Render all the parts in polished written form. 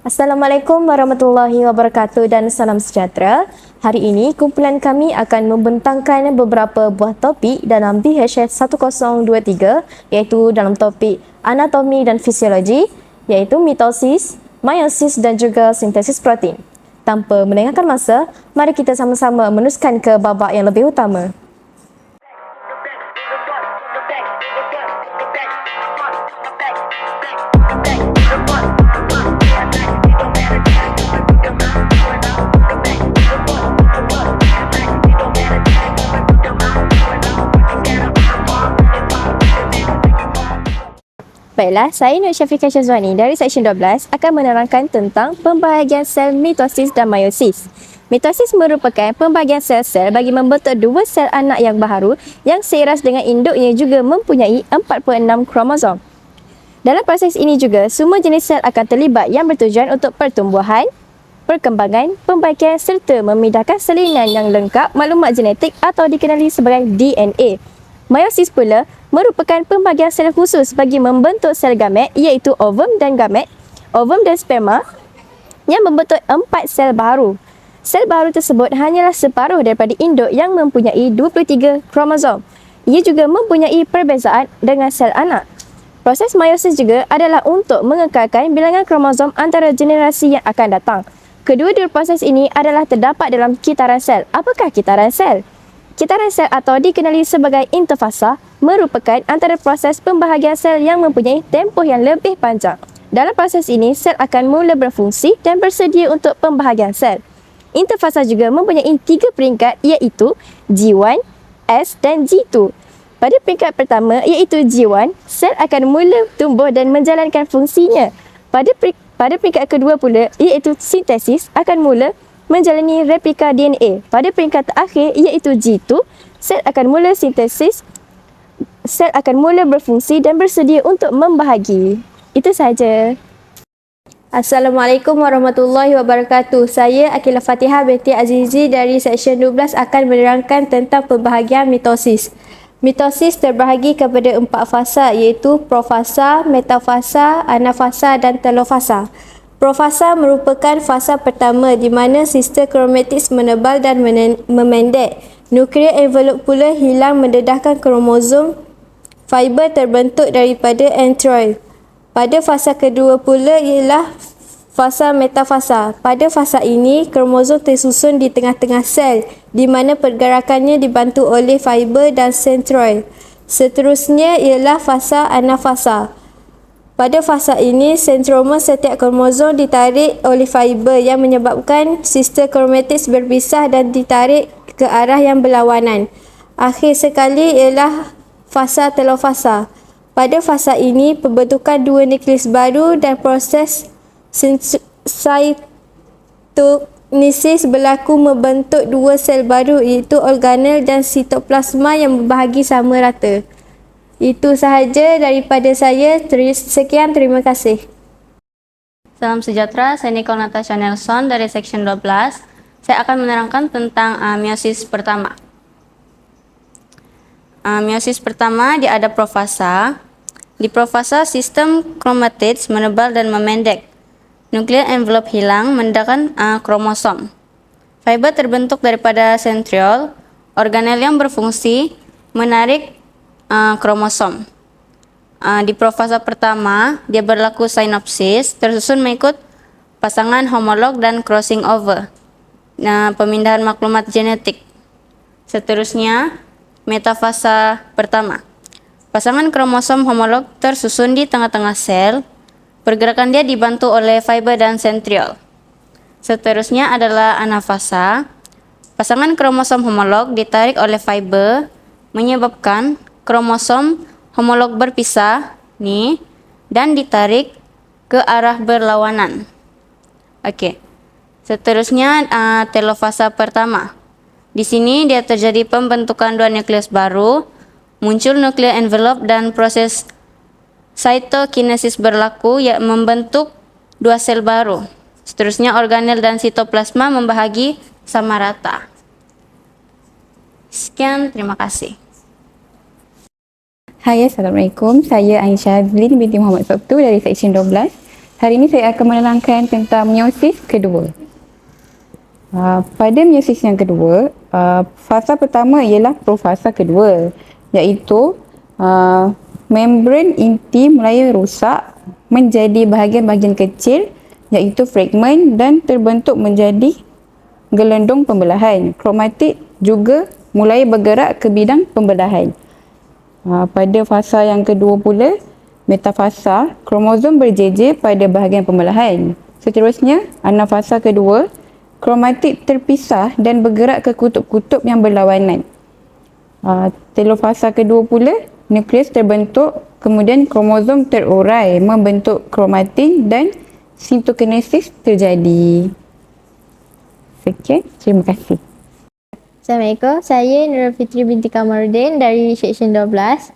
Assalamualaikum warahmatullahi wabarakatuh dan salam sejahtera. Hari ini kumpulan kami akan membentangkan beberapa buah topik dalam BHS 1023 iaitu dalam topik anatomi dan fisiologi iaitu mitosis, meiosis dan juga sintesis protein. Tanpa melengahkan masa, mari kita sama-sama meneruskan ke babak yang lebih utama. Baiklah, saya Nur Syafiqah Syazwani dari Seksyen 12 akan menerangkan tentang pembahagian sel mitosis dan meiosis. Mitosis merupakan pembahagian sel-sel bagi membentuk dua sel anak yang baharu yang seiras dengan induknya juga mempunyai 46 kromosom. Dalam proses ini juga, semua jenis sel akan terlibat yang bertujuan untuk pertumbuhan, perkembangan, pembaikan serta memindahkan salinan yang lengkap maklumat genetik atau dikenali sebagai DNA. Meiosis pula merupakan pembahagian sel khusus bagi membentuk sel gamet iaitu ovum dan gamet, ovum dan sperma yang membentuk 4 sel baharu. Sel baharu tersebut hanyalah separuh daripada induk yang mempunyai 23 kromosom. Ia juga mempunyai perbezaan dengan sel anak. Proses meiosis juga adalah untuk mengekalkan bilangan kromosom antara generasi yang akan datang. Kedua-dua proses ini adalah terdapat dalam kitaran sel. Apakah kitaran sel? Kitaran sel atau dikenali sebagai interfasa merupakan antara proses pembahagian sel yang mempunyai tempoh yang lebih panjang. Dalam proses ini, sel akan mula berfungsi dan bersedia untuk pembahagian sel. Interfasa juga mempunyai 3 peringkat iaitu G1, S dan G2. Pada peringkat pertama iaitu G1, sel akan mula tumbuh dan menjalankan fungsinya. Pada peringkat kedua pula iaitu sintesis akan mula menjalani replika DNA. Pada peringkat terakhir iaitu G2, sel akan mula sintesis, sel akan mula berfungsi dan bersedia untuk membahagi. Itu sahaja. Assalamualaikum warahmatullahi wabarakatuh. Saya Akilah Fatihah binti Azizi dari Seksyen 12 akan menerangkan tentang pembahagian mitosis. Mitosis terbahagi kepada 4 fasa iaitu profasa, metafasa, anafasa dan telofasa. Profasa merupakan fasa pertama di mana sistem kromatik menebal dan memendek. Nuklear envelope pula hilang mendedahkan kromosom. Fiber terbentuk daripada entroid. Pada fasa kedua pula ialah fasa metafasa. Pada fasa ini, kromosom tersusun di tengah-tengah sel di mana pergerakannya dibantu oleh fiber dan centroid. Seterusnya ialah fasa anafasa. Pada fasa ini, sentroma setiap kromosom ditarik oleh fiber yang menyebabkan sistem kromatik berpisah dan ditarik ke arah yang berlawanan. Akhir sekali ialah fasa telofasa. Pada fasa ini, pembentukan 2 nukleus baru dan proses cytokinesis berlaku membentuk 2 sel baru iaitu organel dan sitoplasma yang berbahagi sama rata. Itu sahaja daripada saya. Sekian, terima kasih. Salam sejahtera, saya Nicole Natasha Nelson dari Seksyen 12. Saya akan menerangkan tentang meiosis pertama. Meiosis pertama dia ada profasa. Di profasa, sistem kromatik menebal dan memendek. Nuklear envelope hilang mendedahkan kromosom. Fiber terbentuk daripada centriole, organel yang berfungsi menarik kromosom. Di profasa pertama, dia berlaku sinopsis, tersusun mengikut pasangan homolog dan crossing over. Pemindahan maklumat genetik. Seterusnya, metafasa pertama. Pasangan kromosom homolog tersusun di tengah-tengah sel. Pergerakan dia dibantu oleh fiber dan centriole. Seterusnya adalah anafasa. Pasangan kromosom homolog ditarik oleh fiber, menyebabkan kromosom homolog berpisah dan ditarik ke arah berlawanan. Seterusnya telofasa pertama. Di sini dia terjadi pembentukan 2 nukleus baru, muncul nuclear envelope dan proses cytokinesis berlaku yang membentuk 2 sel baru. Seterusnya organel dan sitoplasma membahagi sama rata. Sekian, terima kasih. Hai, Assalamualaikum. Saya Aisyah Azlin binti Muhammad Sabtu dari Seksyen 12. Hari ini saya akan menerangkan tentang meiosis kedua. Pada meiosis yang kedua, fasa pertama ialah profasa kedua, iaitu membran inti mulai rosak menjadi bahagian-bahagian kecil, iaitu fragmen, dan terbentuk menjadi gelendong pembelahan. Kromatik juga mulai bergerak ke bidang pembelahan. Pada fasa yang kedua pula, metafasa, kromosom berjejer pada bahagian pembelahan. Seterusnya, anafasa kedua, kromatik terpisah dan bergerak ke kutub-kutub yang berlawanan. Telofasa kedua pula, nukleus terbentuk, kemudian kromosom terurai membentuk kromatin dan sintokinesis terjadi. Sekian, terima kasih. Assalamualaikum, saya Nurul Fitri binti Kamarudin dari Seksyen 12.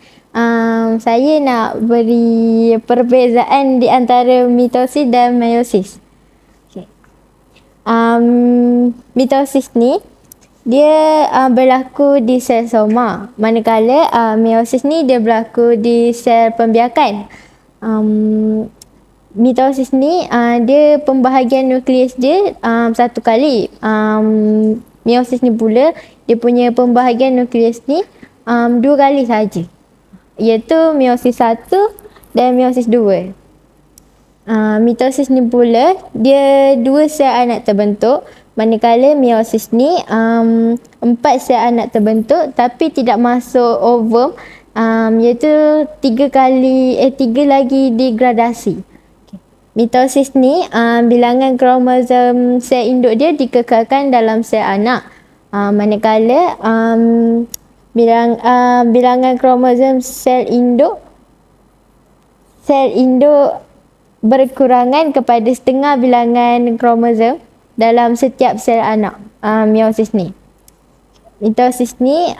Saya nak beri perbezaan di antara mitosis dan meiosis. Okay. Mitosis ni dia berlaku di sel soma, manakala meiosis ni dia berlaku di sel pembiakan. Mitosis ni dia pembahagian nukleus dia satu kali. Meiosis ni pula dia punya pembahagian nukleus ni dua kali saja, iaitu meiosis 1 dan meiosis 2. Mitosis ni pula dia dua sel anak terbentuk, manakala meiosis ni 4 sel anak terbentuk tapi tidak masuk ovum, iaitu 3 lagi degradasi. Mitosis ni bilangan kromosom sel induk dia dikekalkan dalam sel anak, manakala bilangan kromosom sel induk berkurangan kepada setengah bilangan kromosom dalam setiap sel anak. Meiosis ni, mitosis ni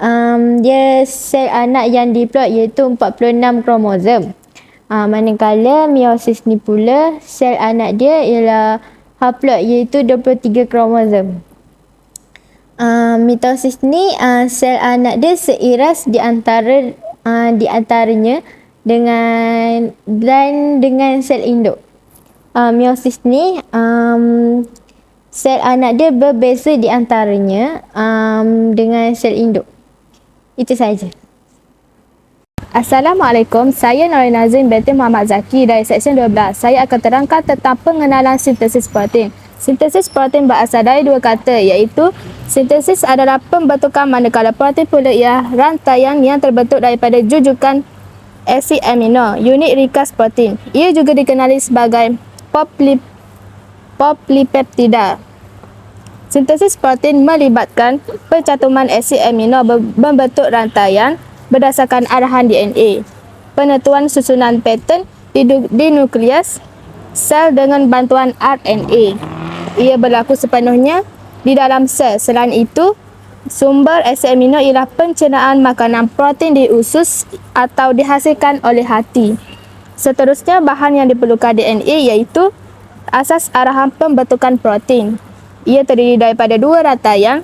dia sel anak yang diplot iaitu 46 kromosom. Manakala meiosis ni pula sel anak dia ialah haplot iaitu 23 kromosom. Mitosis ni sel anak dia seiras di antaranya dengan sel induk. Meiosis ni sel anak dia berbeza di antaranya dengan sel induk. Itu saja. Assalamualaikum, saya Norin Nazrin binti Muhammad Zaki dari Seksyen 12. Saya akan terangkan tentang pengenalan sintesis protein. Sintesis protein berasal dari dua kata, iaitu sintesis adalah pembentukan, manakala protein pula ialah rantaian yang terbentuk daripada jujukan asid amino, unit ringkas protein. Ia juga dikenali sebagai poplipeptida. Sintesis protein melibatkan pencantuman asid amino membentuk rantaian berdasarkan arahan DNA. Penentuan susunan pattern di nukleus sel dengan bantuan RNA. Ia berlaku sepenuhnya di dalam sel. Selain itu, sumber asid amino ialah pencernaan makanan protein di usus atau dihasilkan oleh hati. Seterusnya, bahan yang diperlukan DNA iaitu asas arahan pembentukan protein. Ia terdiri daripada dua rantaian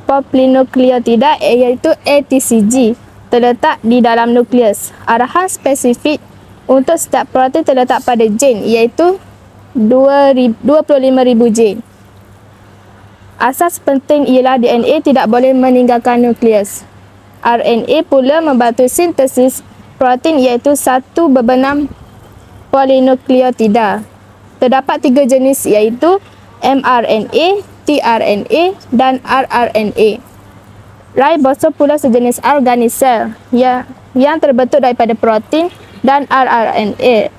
poplinukleotida iaitu ATCG terletak di dalam nukleus. Arahan spesifik untuk setiap protein terletak pada gen iaitu 25,000 gen. Asas penting ialah DNA tidak boleh meninggalkan nukleus. RNA pula membantu sintesis protein iaitu satu berbenam polinukleotida. Terdapat 3 jenis iaitu mRNA, tRNA dan rRNA. Ribosom pula sejenis organisel yang terbentuk daripada protein dan rRNA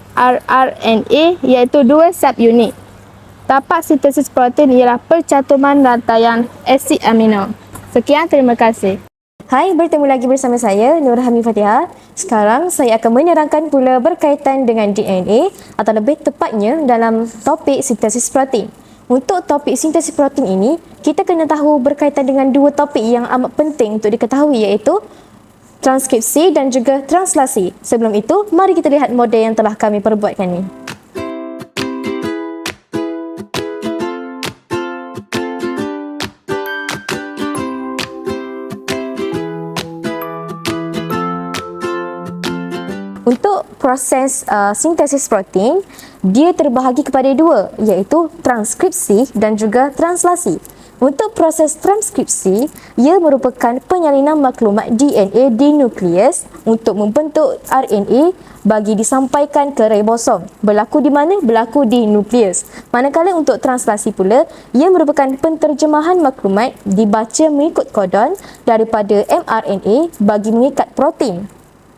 iaitu 2 subunit. Tapak sintesis protein ialah percantuman rantaian asid amino. Sekian, terima kasih. Hai, bertemu lagi bersama saya Nur Hamid Fatihah. Sekarang saya akan menerangkan pula berkaitan dengan DNA atau lebih tepatnya dalam topik sintesis protein. Untuk topik sintesis protein ini, kita kena tahu berkaitan dengan dua topik yang amat penting untuk diketahui iaitu transkripsi dan juga translasi. Sebelum itu, mari kita lihat model yang telah kami perbuatkan ni. Untuk proses sintesis protein, dia terbahagi kepada dua, iaitu transkripsi dan juga translasi. Untuk proses transkripsi, ia merupakan penyalinan maklumat DNA di nukleus untuk membentuk RNA bagi disampaikan ke ribosom. Berlaku di mana? Berlaku di nukleus. Manakala untuk translasi pula, ia merupakan penterjemahan maklumat dibaca mengikut kodon daripada mRNA bagi mengikat protein.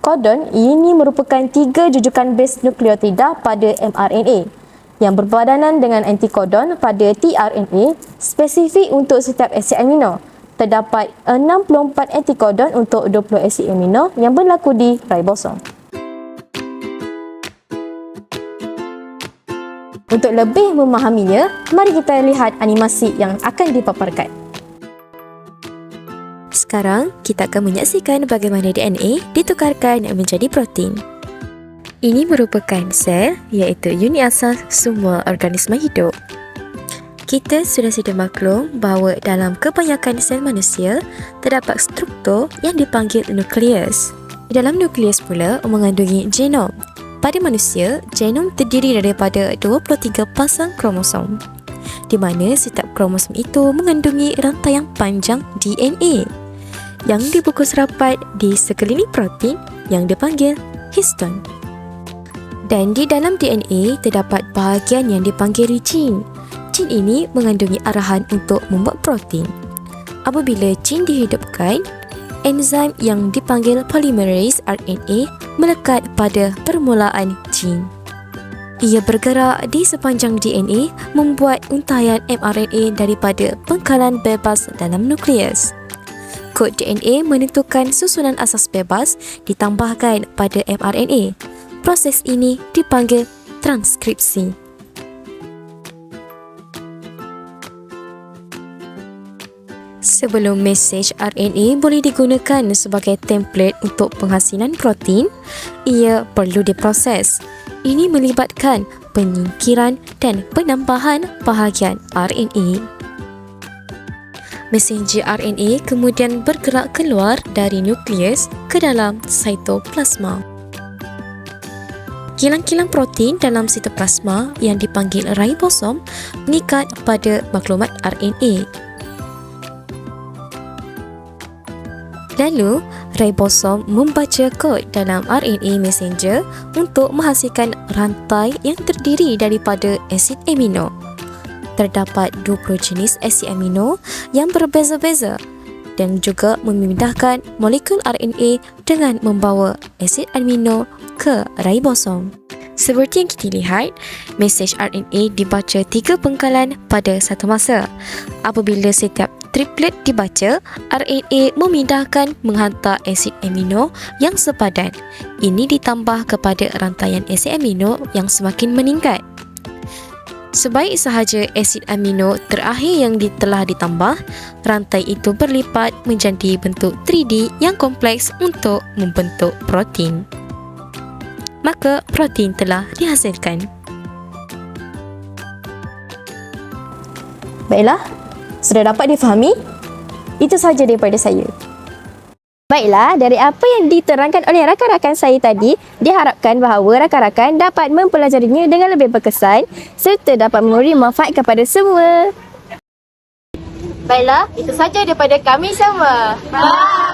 Kodon ini merupakan 3 jujukan base nukleotida pada mRNA yang berpadanan dengan antikodon pada tRNA spesifik untuk setiap asid amino. Terdapat 64 antikodon untuk 20 asid amino yang berlaku di ribosom. Untuk lebih memahaminya, mari kita lihat animasi yang akan dipaparkan. Sekarang, kita akan menyaksikan bagaimana DNA ditukarkan menjadi protein. Ini merupakan sel, iaitu unit asas semua organisma hidup. Kita sudah sedia maklum bahawa dalam kebanyakan sel manusia, terdapat struktur yang dipanggil nukleus. Dalam nukleus pula mengandungi genom. Pada manusia, genom terdiri daripada 23 pasang kromosom, di mana setiap kromosom itu mengandungi rantai yang panjang DNA yang dibungkus rapat di sekeliling protein yang dipanggil histon. Dan di dalam DNA terdapat bahagian yang dipanggil gene. Gene ini mengandungi arahan untuk membuat protein. Apabila gene dihidupkan, enzim yang dipanggil polymerase RNA melekat pada permulaan gene. Ia bergerak di sepanjang DNA membuat untaian mRNA daripada pengkalan bebas dalam nukleus. Kod DNA menentukan susunan asas bebas ditambahkan pada mRNA. Proses ini dipanggil transkripsi. Sebelum mesej RNA boleh digunakan sebagai template untuk penghasilan protein, ia perlu diproses. Ini melibatkan penyingkiran dan penambahan bahagian RNA. Messenger RNA kemudian bergerak keluar dari nukleus ke dalam sitoplasma. Kilang-kilang protein dalam sitoplasma yang dipanggil ribosom mengikat pada maklumat RNA. Lalu, ribosom membaca kod dalam RNA messenger untuk menghasilkan rantai yang terdiri daripada asid amino. Terdapat 20 jenis asid amino yang berbeza-beza dan juga memindahkan molekul RNA dengan membawa asid amino ke ribosom. Seperti yang kita lihat, mesej RNA dibaca 3 pengkalan pada satu masa. Apabila setiap triplet dibaca, RNA memindahkan menghantar asid amino yang sepadan. Ini ditambah kepada rantaian asid amino yang semakin meningkat. Sebaik sahaja asid amino terakhir yang telah ditambah, rantai itu berlipat menjadi bentuk 3D yang kompleks untuk membentuk protein. Maka protein telah dihasilkan. Baiklah, sudah dapat difahami? Itu sahaja daripada saya. Baiklah, dari apa yang diterangkan oleh rakan-rakan saya tadi, diharapkan bahawa rakan-rakan dapat mempelajarinya dengan lebih berkesan serta dapat memberi manfaat kepada semua. Baiklah, itu sahaja daripada kami semua. Bye.